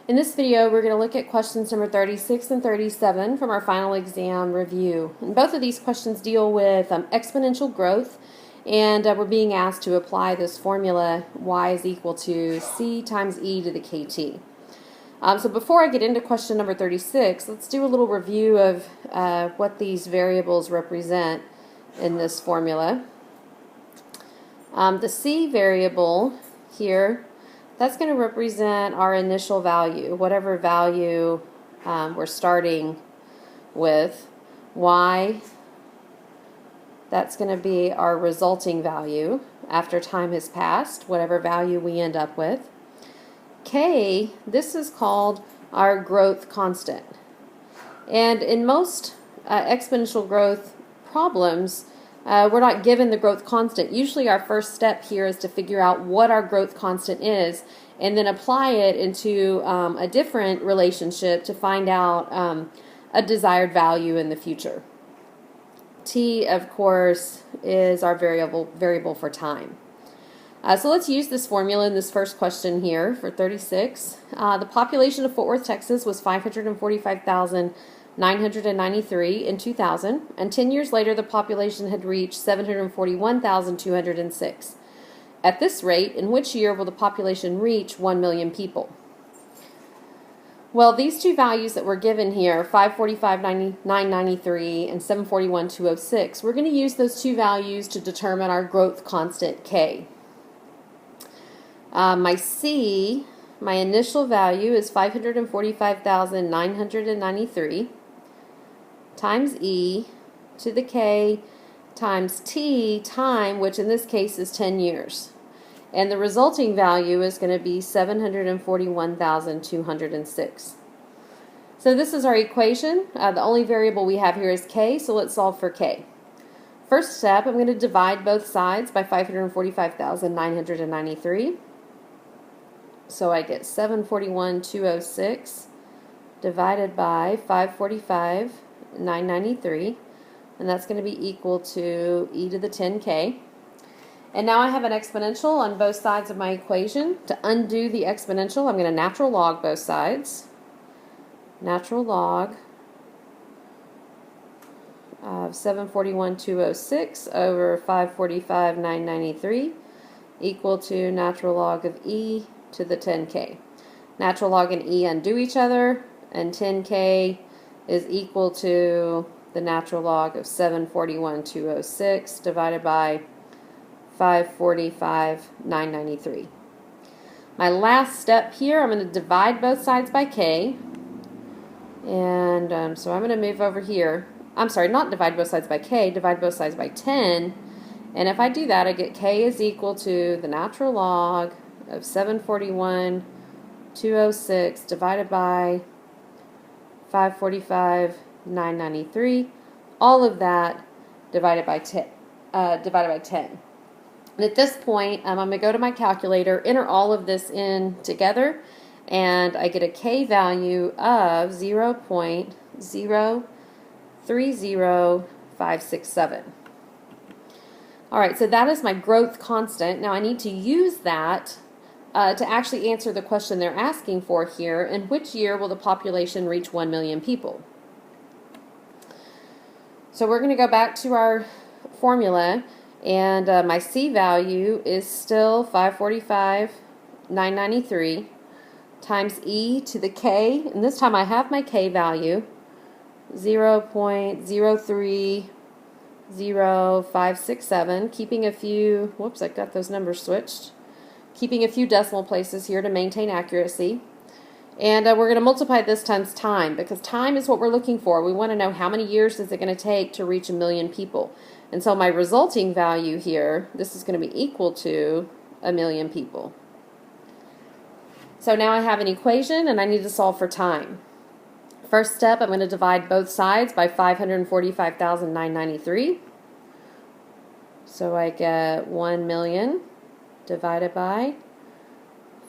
In this video, we're going to look at questions number 36 and 37 from our final exam review. And both of these questions deal with exponential growth, and we're being asked to apply this formula y is equal to c times e to the kt. So before I get into question number 36, let's do a little review of what these variables represent in this formula. The c variable here, that's going to represent our initial value, whatever value we're starting with. Y, that's going to be our resulting value after time has passed, whatever value we end up with. K, this is called our growth constant. And in most exponential growth problems, we're not given the growth constant. Usually our first step here is to figure out what our growth constant is and then apply it into a different relationship to find out a desired value in the future. T, of course, is our variable for time. So let's use this formula in this first question here for 36. The population of Fort Worth, Texas was 545,993 in 2000, and 10 years later the population had reached 741,206. At this rate, in which year will the population reach 1 million people? Well, these two values that we're given here, 545,993 and 741,206, we're going to use those two values to determine our growth constant K. My C, my initial value is 545,993 times E to the K times T, time, which in this case is 10 years. And the resulting value is going to be 741,206. So this is our equation. The only variable we have here is K, so let's solve for K. First step, I'm going to divide both sides by 545,993. So I get 741,206 divided by 545,993, and that's going to be equal to e to the 10k. And now I have an exponential on both sides of my equation. To undo the exponential, I'm going to natural log both sides. Natural log of 741,206 over 545,993 equal to natural log of e to the 10k. Natural log and e undo each other, and 10k is equal to the natural log of 741,206 divided by 545,993. My last step here, I'm going to divide both sides by k, and so I'm going to move over here. I'm sorry, not divide both sides by k, divide both sides by 10, and if I do that, I get k is equal to the natural log of 741,206 divided by 545,993, all of that divided by 10. And at this point, I'm going to go to my calculator, enter all of this in together, and I get a k value of 0.030567. All right, so that is my growth constant. Now I need to use that to actually answer the question they're asking for here: in which year will the population reach 1 million people? So we're going to go back to our formula, and my C value is still 545,993 times e to the k, and this time I have my k value, 0.030567, keeping a few, whoops, I got those numbers switched, keeping a few decimal places here to maintain accuracy. And we're going to multiply this times time, because time is what we're looking for. We want to know how many years is it going to take to reach 1 million people. And so my resulting value here, this is going to be equal to 1 million people. So now I have an equation and I need to solve for time. First step, I'm going to divide both sides by 545,993. So I get 1 million divided by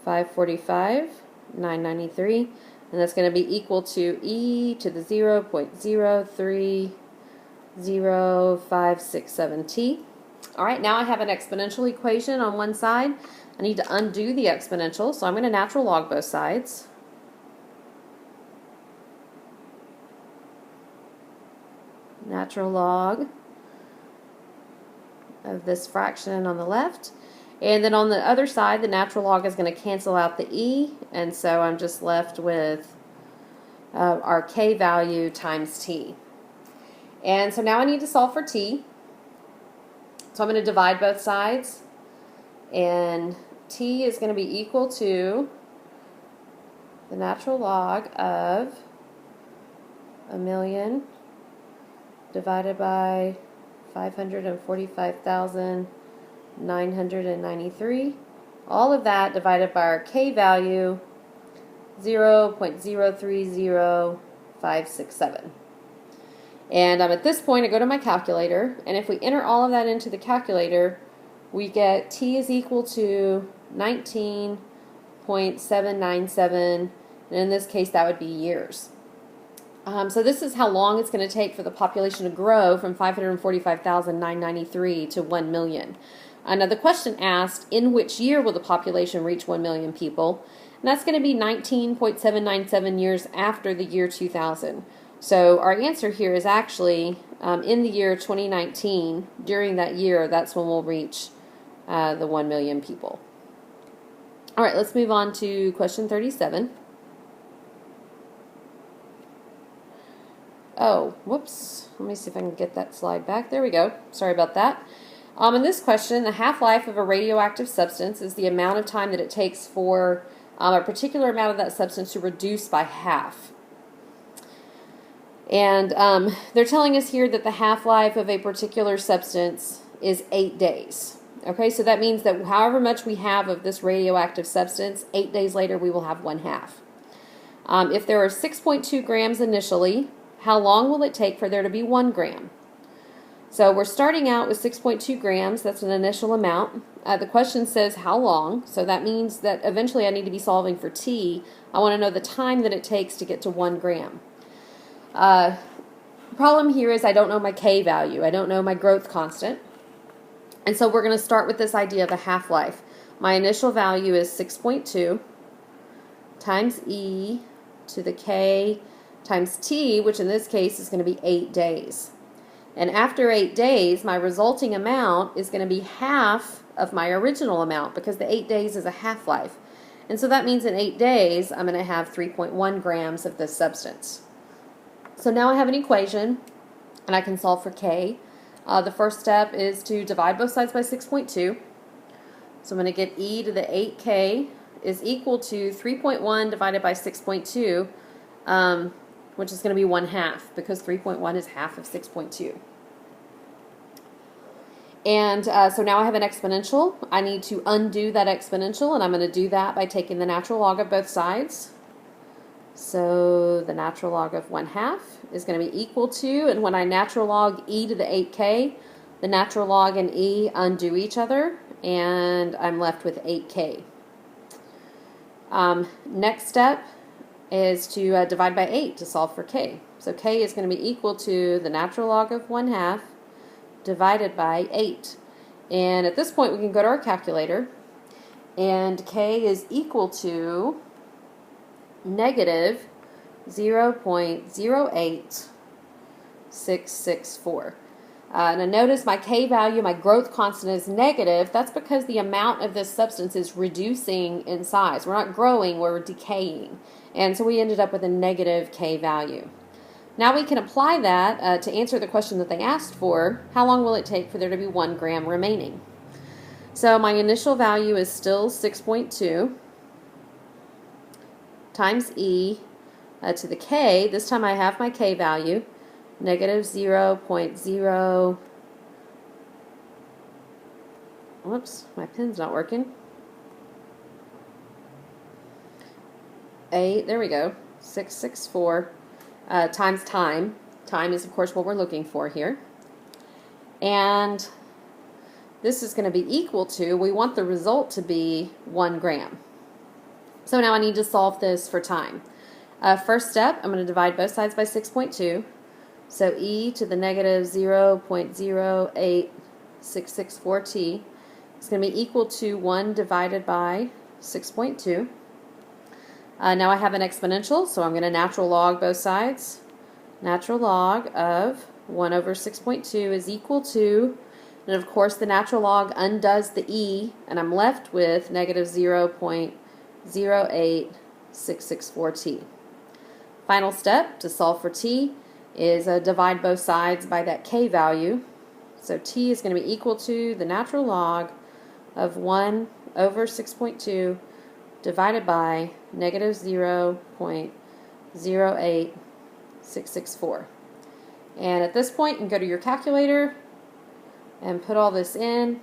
545,993, and that's going to be equal to e to the 0.030567t. All right, now I have an exponential equation on one side. I need to undo the exponential, so I'm going to natural log both sides. natural log of this fraction on the left. And then on the other side, the natural log is going to cancel out the e, and so I'm just left with our k value times t. And so now I need to solve for t. So I'm going to divide both sides, and t is going to be equal to the natural log of 1,000,000 divided by 545,993. All of that divided by our k value, 0.030567. And at this point, I go to my calculator, and if we enter all of that into the calculator, we get t is equal to 19.797, and in this case, that would be years. So this is how long it's going to take for the population to grow from 545,993 to 1 million. Now the question asked, in which year will the population reach 1 million people? And that's going to be 19.797 years after the year 2000. So our answer here is actually in the year 2019. During that year, that's when we'll reach the 1 million people. All right, let's move on to question 37. Oh, whoops. Let me see if I can get that slide back. There we go. Sorry about that. In this question, the half-life of a radioactive substance is the amount of time that it takes for a particular amount of that substance to reduce by half. And they're telling us here that the half-life of a particular substance is 8 days. Okay, so that means that however much we have of this radioactive substance, 8 days later we will have 1/2. If there are 6.2 grams initially, how long will it take for there to be 1 gram? So we're starting out with 6.2 grams. That's an initial amount. The question says how long, so that means that eventually I need to be solving for t. I want to know the time that it takes to get to 1 gram. Problem here is I don't know my k value. I don't know my growth constant. And so we're going to start with this idea of a half-life. My initial value is 6.2 times e to the k times t, which in this case is going to be 8 days. And after 8 days, my resulting amount is going to be half of my original amount because the 8 days is a half-life. And so that means in 8 days, I'm going to have 3.1 grams of this substance. So now I have an equation, and I can solve for k. The first step is to divide both sides by 6.2. So I'm going to get e to the 8k is equal to 3.1 divided by 6.2, which is going to be 1/2 because 3.1 is half of 6.2. And so now I have an exponential. I need to undo that exponential, and I'm going to do that by taking the natural log of both sides. So the natural log of 1/2 is going to be equal to, and when I natural log e to the 8k, the natural log and e undo each other, and I'm left with 8k. Next step is to divide by 8 to solve for k. So k is going to be equal to the natural log of 1/2 divided by 8. And at this point we can go to our calculator, and k is equal to negative 0.08664. Now notice my k value, my growth constant is negative. That's because the amount of this substance is reducing in size. We're not growing, we're decaying. And so we ended up with a negative k value. Now we can apply that to answer the question that they asked for. How long will it take for there to be 1 gram remaining? So my initial value is still 6.2 times e to the k. This time I have my k value, negative 0.0. Whoops, my pen's not working. 8, there we go, 664 times time. Time is, of course, what we're looking for here. And this is going to be equal to, we want the result to be 1 gram. So now I need to solve this for time. First step, I'm going to divide both sides by 6.2. So e to the negative 0.08664t is going to be equal to 1 divided by 6.2. Now I have an exponential, so I'm going to natural log both sides. Natural log of 1 over 6.2 is equal to, and of course the natural log undoes the e, and I'm left with negative 0.08664t. Final step to solve for t is divide both sides by that k value. So t is going to be equal to the natural log of 1 over 6.2 divided by negative 0.08664. And at this point, you can go to your calculator and put all this in,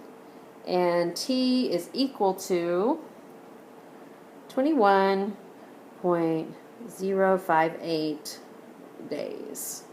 and t is equal to 21.058 days.